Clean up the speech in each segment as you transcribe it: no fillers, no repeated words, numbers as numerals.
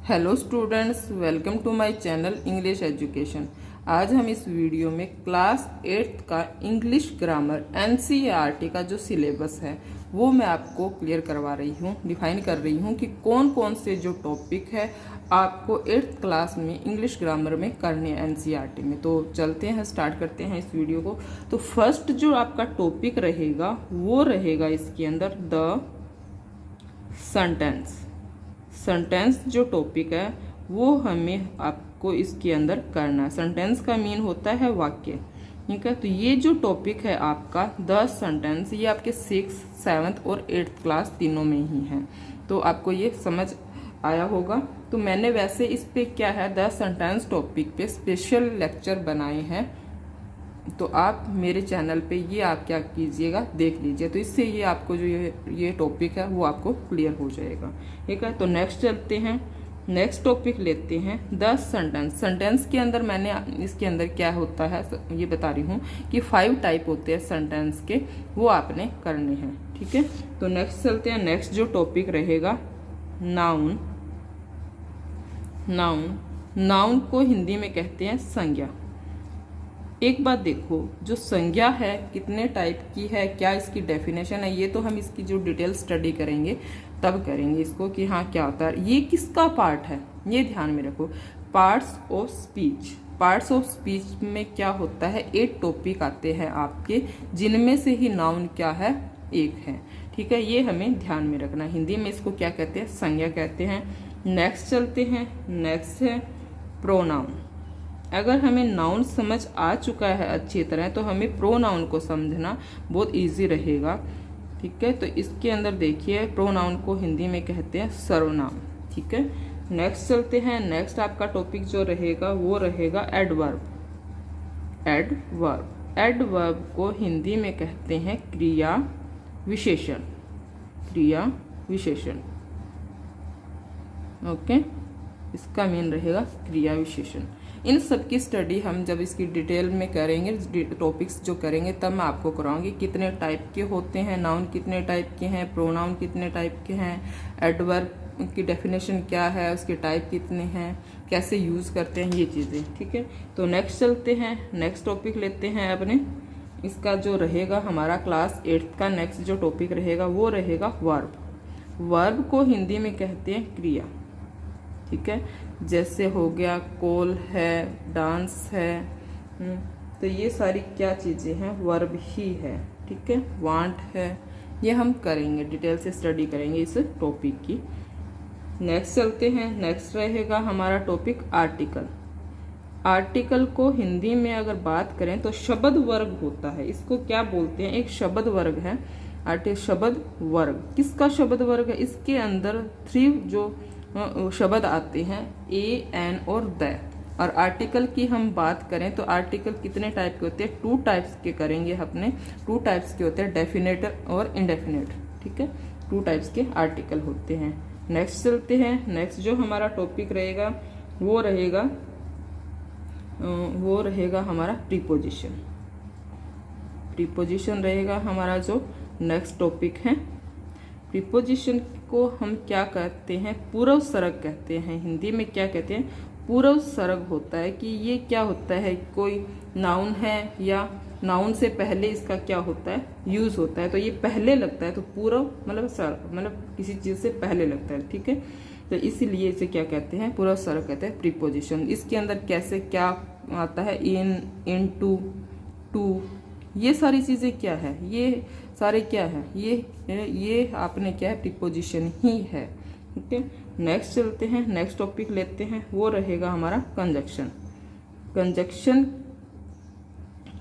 Hello students, welcome to my channel English education. आज हम इस वीडियो में क्लास 8th का इंग्लिश ग्रामर एनसीईआरटी का जो सिलेबस है वो मैं आपको क्लियर करवा रही हूँ, डिफाइन कर रही हूँ कि कौन कौन से जो टॉपिक है आपको 8th क्लास में इंग्लिश ग्रामर में करने हैं एनसीईआरटी में। तो चलते हैं, स्टार्ट करते हैं इस वीडियो को। तो फर्स्ट जो आपका टॉपिक रहेगा वो रहेगा इसके अंदर द सेंटेंस। सेंटेंस जो टॉपिक है वो हमें आपको इसके अंदर करना है। सेंटेंस का मीन होता है वाक्य, ठीक है। तो ये जो टॉपिक है आपका द सेंटेंस, ये आपके 6th, 7th और 8th क्लास तीनों में ही है। तो आपको ये समझ आया होगा। तो मैंने वैसे इस पे क्या है, द सेंटेंस टॉपिक पे स्पेशल लेक्चर बनाए हैं। तो आप मेरे चैनल पे ये आप क्या कीजिएगा, देख लीजिए। तो इससे ये आपको जो ये टॉपिक है वो आपको क्लियर हो जाएगा, ठीक है। तो नेक्स्ट चलते हैं, नेक्स्ट टॉपिक लेते हैं द सेंटेंस। सेंटेंस के अंदर मैंने इसके अंदर क्या होता है ये बता रही हूँ कि 5 टाइप होते हैं सेंटेंस के, वो आपने करने हैं, ठीक है। तो नेक्स्ट चलते हैं, नेक्स्ट जो टॉपिक रहेगा नाउन। नाउन, नाउन को हिंदी में कहते हैं संज्ञा। एक बात देखो, जो संज्ञा है कितने टाइप की है, क्या इसकी डेफिनेशन है, ये तो हम इसकी जो डिटेल स्टडी करेंगे तब करेंगे इसको कि हाँ क्या होता है, ये किसका पार्ट है, ये ध्यान में रखो। Parts of speech, parts of speech में क्या होता है, 8 टॉपिक आते हैं आपके, जिनमें से ही नाउन क्या है, एक है, ठीक है। ये हमें ध्यान में रखना। हिंदी में इसको क्या कहते हैं, संज्ञा कहते हैं। नेक्स्ट चलते हैं, नेक्स्ट है प्रोनाउन। अगर हमें नाउन समझ आ चुका है अच्छी तरह तो हमें प्रोनाउन को समझना बहुत इजी रहेगा, ठीक है। तो इसके अंदर देखिए, प्रोनाउन को हिंदी में कहते हैं सर्वनाम, ठीक है। नेक्स्ट चलते हैं, नेक्स्ट आपका टॉपिक जो रहेगा वो रहेगा एडवर्ब। एडवर्ब, एडवर्ब को हिंदी में कहते हैं क्रिया विशेषण। क्रिया विशेषण, ओके, इसका मीन रहेगा क्रिया विशेषण। इन सब की स्टडी हम जब इसकी डिटेल में करेंगे, टॉपिक्स जो करेंगे, तब मैं आपको कराऊंगी कितने टाइप के होते हैं, नाउन कितने टाइप के हैं, प्रोनाउन कितने टाइप के हैं, एडवर्ब की डेफिनेशन क्या है, उसके टाइप कितने हैं, कैसे यूज़ करते हैं, ये चीज़ें, ठीक है। तो नेक्स्ट चलते हैं, नेक्स्ट टॉपिक लेते हैं अपने। इसका जो रहेगा हमारा क्लास 8th का नेक्स्ट जो टॉपिक रहेगा वो रहेगा वर्ब। वर्ब को हिंदी में कहते हैं क्रिया, ठीक है। जैसे हो गया कॉल है, डांस है, तो ये सारी क्या चीज़ें हैं, वर्ब ही है, ठीक है। वांट है, ये हम करेंगे, डिटेल से स्टडी करेंगे इस टॉपिक की। नेक्स्ट चलते हैं, नेक्स्ट रहेगा हमारा टॉपिक आर्टिकल। आर्टिकल को हिंदी में अगर बात करें तो शब्द वर्ग होता है, इसको क्या बोलते हैं, एक शब्द वर्ग है शब्द वर्ग। किसका शब्द वर्ग है, इसके अंदर 3 जो शब्द आते हैं, ए, एन और द। और आर्टिकल की हम बात करें तो आर्टिकल कितने टाइप के होते हैं, 2 टाइप्स के करेंगे अपने। 2 टाइप्स के होते हैं, डेफिनेट और इनडेफिनेट, ठीक है। 2 टाइप्स के आर्टिकल होते हैं। नेक्स्ट चलते हैं, नेक्स्ट जो हमारा टॉपिक रहेगा वो रहेगा हमारा प्रीपोजिशन। प्रीपोजिशन रहेगा हमारा जो नेक्स्ट टॉपिक है। प्रीपोजिशन को हम क्या कहते हैं, पूर्व सरक कहते हैं। हिंदी में क्या कहते हैं, पूर्व सरक होता है कि ये क्या होता है, कोई नाउन है या नाउन से पहले इसका क्या होता है, यूज होता है, तो ये पहले लगता है, तो पूर्व मतलब सरक, मतलब किसी चीज से पहले लगता है, ठीक है। तो इसीलिए इसे क्या कहते हैं, पूर्व सरक कहते हैं प्रीपोजिशन। इसके अंदर कैसे क्या आता है, इन टू, ये सारी चीजें क्या है, ये सारे क्या है, ये आपने क्या है, प्रीपोजिशन ही है, ठीक है। नेक्स्ट चलते हैं, नेक्स्ट टॉपिक लेते हैं, वो रहेगा हमारा कंजक्शन।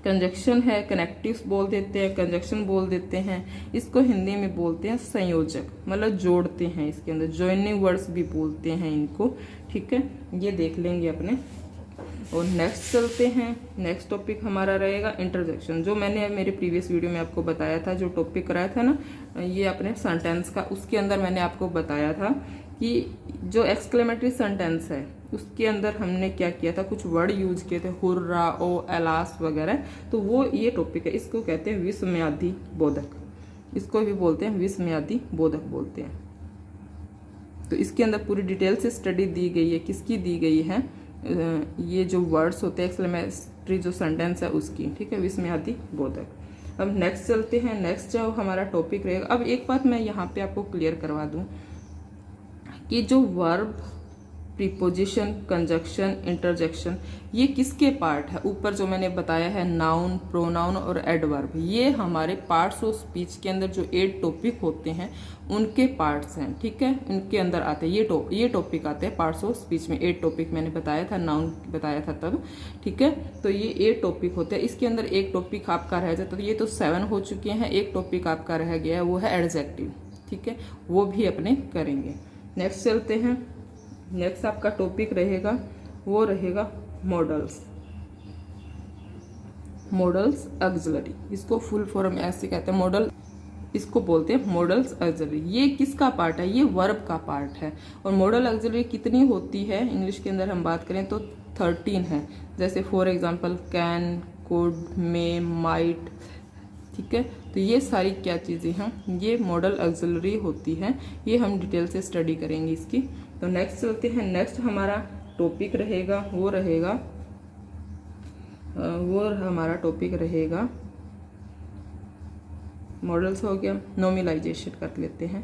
कंजक्शन है, कनेक्टिव्स बोल देते हैं, कंजक्शन बोल देते हैं। इसको हिंदी में बोलते हैं संयोजक, मतलब जोड़ते हैं, इसके अंदर जॉइनिंग वर्ड्स भी बोलते हैं इनको, ठीक है। ये देख लेंगे अपने। और नेक्स्ट चलते हैं, नेक्स्ट टॉपिक हमारा रहेगा इंटरजेक्शन। जो मैंने मेरे प्रीवियस वीडियो में आपको बताया था, जो टॉपिक कराया था ना ये अपने सेंटेंस का, उसके अंदर मैंने आपको बताया था कि जो एक्सक्लेमेटरी सेंटेंस है उसके अंदर हमने क्या किया था, कुछ वर्ड यूज किए थे, हुर्रा, ओ, एलास वगैरह। तो वो ये टॉपिक है, इसको कहते हैं विस्मयादि बोधक, इसको भी बोलते हैं विस्मयादि बोधक बोलते हैं, तो इसके अंदर पूरी डिटेल से स्टडी दी गई है। किसकी दी गई है? ये जो वर्ड्स होते हैं एक्सक्लेमेटरी जो सेंटेंस है उसकी, ठीक है, विस्मयादि बोधक। अब नेक्स्ट चलते हैं। नेक्स्ट जो हमारा टॉपिक रहेगा, अब एक बात मैं यहाँ पे आपको क्लियर करवा दूँ कि जो वर्ब, प्रीपोजिशन, कंजक्शन, इंटरजेक्शन, ये किसके पार्ट है? ऊपर जो मैंने बताया है नाउन, प्रोनाउन और एडवर्ब, ये हमारे पार्ट्स ऑफ स्पीच के अंदर जो 8 टॉपिक होते हैं उनके पार्ट्स हैं, ठीक है, उनके अंदर आते हैं ये टॉपिक आते हैं पार्ट्स ऑफ स्पीच में। 8 टॉपिक मैंने बताया था, नाउन बताया था तब, ठीक है। तो ये 8 टॉपिक होते हैं। इसके अंदर एक टॉपिक आपका रह जाता है, तो ये तो 7 हो चुके हैं। एक टॉपिक आपका रह गया है, वो है एडजेक्टिव, ठीक है, वो भी अपने करेंगे। नेक्स्ट चलते हैं। नेक्स्ट आपका टॉपिक रहेगा, वो रहेगा मॉडल्स। मॉडल्स ऑक्सिलरी, इसको फुल फॉर्म ऐसे कहते हैं मॉडल, इसको बोलते हैं मॉडल्स ऑक्सिलरी। ये किसका पार्ट है? ये वर्ब का पार्ट है। और मॉडल ऑक्सिलरी कितनी होती है? इंग्लिश के अंदर हम बात करें तो 13 है। जैसे for example can, could, may, might, ठीक है। तो ये सारी क्या चीज़ें हैं? ये मॉडल ऑक्सिलरी होती हैं। ये हम डिटेल से स्टडी करेंगे इसकी। तो नेक्स्ट चलते हैं। नेक्स्ट हमारा टॉपिक रहेगा, वो हमारा टॉपिक रहेगा मॉडल्स हो गया। नॉमिलाइजेशन कर लेते हैं,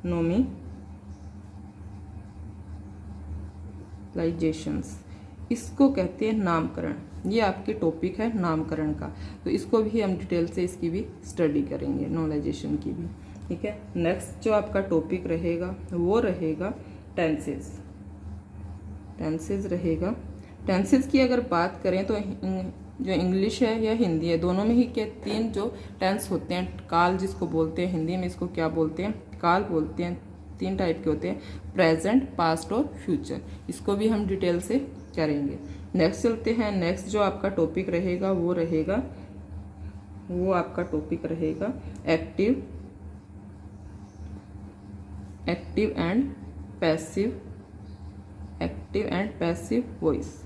नॉमिलाइजेशंस, इसको कहते हैं नामकरण। ये आपके टॉपिक है नामकरण का, तो इसको भी हम डिटेल से इसकी भी स्टडी करेंगे, नॉमिलाइजेशन की भी, ठीक है। नेक्स्ट जो आपका टॉपिक रहेगा वो रहेगा टेंसेस। टेंसेस रहेगा। टेंसेस की अगर बात करें तो जो इंग्लिश है या हिंदी है, दोनों में ही के 3 जो टेंस होते हैं, काल जिसको बोलते हैं, हिंदी में इसको क्या बोलते हैं? काल बोलते हैं। 3 टाइप के होते हैं, प्रेजेंट, पास्ट और फ्यूचर। इसको भी हम डिटेल से करेंगे। नेक्स्ट चलते हैं। नेक्स्ट जो आपका टॉपिक रहेगा वो आपका टॉपिक रहेगा एक्टिव एंड पैसिव वॉइस,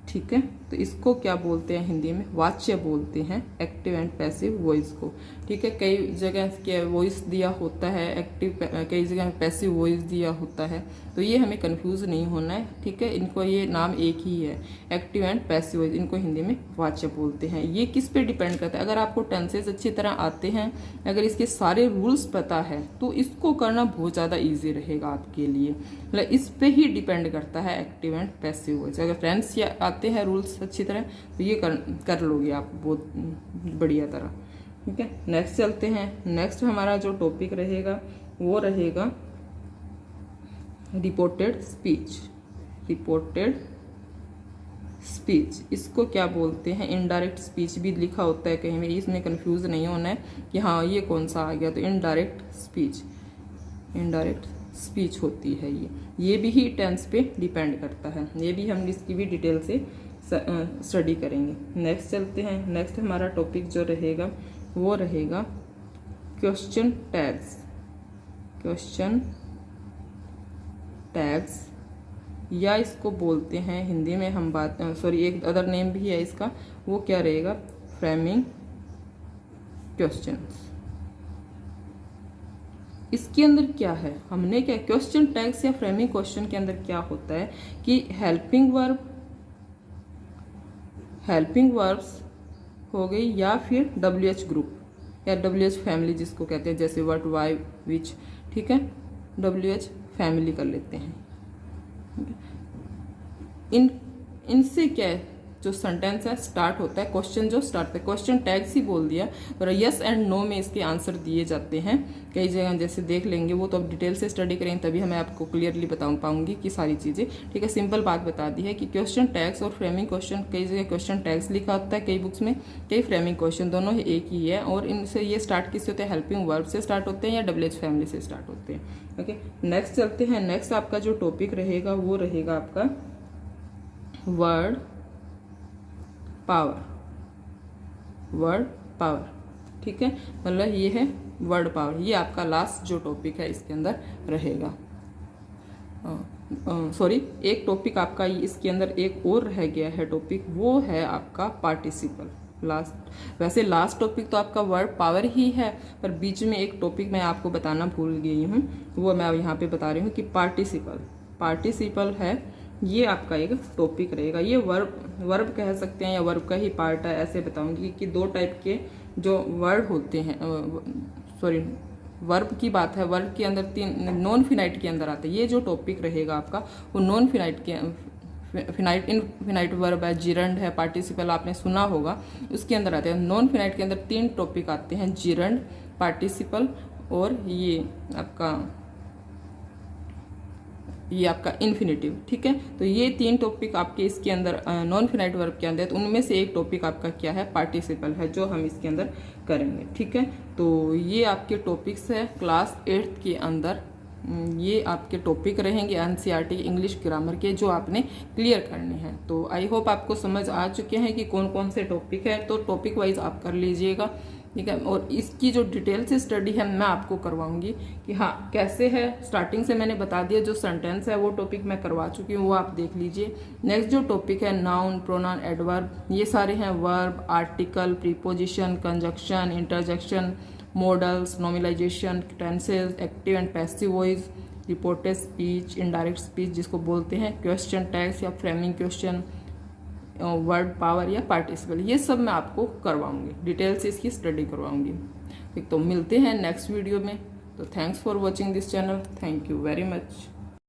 ठीक है। तो इसको क्या बोलते हैं हिंदी में? वाच्य बोलते हैं एक्टिव एंड पैसिव वॉइस को, ठीक है। कई जगह के वॉइस दिया होता है एक्टिव, कई जगह पैसिव वॉइस दिया होता है, तो ये हमें कंफ्यूज नहीं होना है, ठीक है। इनको ये नाम एक ही है, एक्टिव एंड पैसिव वॉइस, इनको हिंदी में वाच्य बोलते हैं। ये किस पे डिपेंड करता है? अगर आपको टेंसेस अच्छी तरह आते हैं, अगर इसके सारे रूल्स पता है, तो इसको करना बहुत ज़्यादा ईजी रहेगा आपके लिए। मतलब इस पे ही डिपेंड करता है एक्टिव एंड पैसिव वॉइस। अगर टेंस आते हैं रूल्स अच्छी तरह, तो ये कर लोगे आप बहुत बढ़िया तरह, ठीक है। नेक्स्ट चलते हैं। नेक्स्ट हमारा जो टॉपिक रहेगा वो रहेगा रिपोर्टेड स्पीच। इसको क्या बोलते हैं? इनडायरेक्ट स्पीच भी लिखा होता है कहीं में, इसमें कंफ्यूज नहीं होना है कि हाँ ये कौन सा आ गया। तो इनडायरेक्ट स्पीच होती है ये भी ही टेंस पे डिपेंड करता है। ये भी हम इसकी भी डिटेल से स्टडी करेंगे। नेक्स्ट चलते हैं। नेक्स्ट हमारा टॉपिक जो रहेगा वो रहेगा क्वेश्चन टैग्स, या इसको बोलते हैं हिंदी में हम एक अदर नेम भी है इसका, वो क्या रहेगा? Framing questions. इसके अंदर क्या है? हमने क्या क्वेश्चन टैग्स या फ्रेमिंग क्वेश्चन के अंदर क्या होता है कि हेल्पिंग वर्ब्स हो गई, या फिर WH ग्रुप या WH फैमिली जिसको कहते हैं, जैसे व्हाट, वाई, विच, ठीक है, WH फैमिली कर लेते हैं। इनसे क्या है, जो सेंटेंस है स्टार्ट होता है, क्वेश्चन जो स्टार्ट होता है, क्वेश्चन टैग्स ही बोल दिया, और यस एंड नो में इसके आंसर दिए जाते हैं कई जगह, जैसे देख लेंगे वो तो अब डिटेल से स्टडी करेंगे तभी मैं आपको क्लियरली बता पाऊंगी कि सारी चीज़ें, ठीक है। सिंपल बात बता दी है कि क्वेश्चन टैग्स और फ्रेमिंग क्वेश्चन, कई जगह क्वेश्चन टैग्स लिखा होता है कई बुक्स में, कई फ्रेमिंग क्वेश्चन, दोनों ही एक ही है। और इनसे ये स्टार्ट किससे होते हैं? हेल्पिंग वर्ब से स्टार्ट होते हैं या WH फैमिली से स्टार्ट होते हैं, ओके। नेक्स्ट चलते हैं। नेक्स्ट आपका जो टॉपिक रहेगा वो रहेगा आपका वर्ड पावर, ठीक है। मतलब ये है वर्ड पावर, ये आपका लास्ट जो टॉपिक है इसके अंदर रहेगा। एक टॉपिक आपका इसके अंदर एक और रह गया है टॉपिक, वो है आपका पार्टिसिपल, वैसे लास्ट टॉपिक तो आपका वर्ब पावर ही है, पर बीच में एक टॉपिक मैं आपको बताना भूल गई हूँ, वो मैं यहाँ पे बता रही हूँ कि पार्टिसिपल है, ये आपका एक टॉपिक रहेगा। ये वर्ब कह सकते हैं या वर्ब का ही पार्ट है, ऐसे बताऊंगी कि 2 टाइप के जो वर्ड होते हैं, वर्ब की बात है। वर्ब के अंदर 3 नॉन फिनाइट के अंदर आते हैं। ये जो टॉपिक रहेगा आपका वो नॉन फिनाइट के इनफिनाइट वर्ब है, जिरंड है, पार्टिसिपल आपने सुना होगा, उसके अंदर आते हैं। नॉन फिनाइट के अंदर 3 टॉपिक आते हैं, जिरंड, पार्टिसिपल और ये आपका इन्फिनेटिव। ठीक है, तो ये 3 टॉपिक आपके इसके अंदर नॉन फिनाइट वर्ब के अंदर, तो उनमें से एक टॉपिक आपका क्या है, पार्टिसिपल है, जो हम इसके अंदर करेंगे। ठीक है, तो ये आपके टॉपिक्स है क्लास 8th के अंदर। ये आपके टॉपिक रहेंगे एनसीईआरटी इंग्लिश ग्रामर के, जो आपने क्लियर करने हैं। तो आई होप आपको समझ आ चुके हैं कि कौन कौन से टॉपिक है, तो टॉपिक वाइज आप कर लीजिएगा। ठीक है, और इसकी जो डिटेल से स्टडी है मैं आपको करवाऊंगी कि हाँ कैसे है। स्टार्टिंग से मैंने बता दिया, जो सेंटेंस है वो टॉपिक मैं करवा चुकी हूँ, वो आप देख लीजिए। नेक्स्ट जो टॉपिक है नाउन, प्रोनाउन, एडवर्ब, ये सारे हैं verb, article, preposition, conjunction, interjection, modals, nominalisation, tenses, active and passive voice, reported speech, indirect speech जिसको बोलते हैं, क्वेश्चन टैग्स या फ्रेमिंग क्वेश्चन, वर्ड पावर या पार्टिसिपल, ये सब मैं आपको करवाऊंगी, डिटेल से इसकी स्टडी करवाऊंगी। ठीक, तो मिलते हैं नेक्स्ट वीडियो में। तो thanks for watching this channel, thank you very much.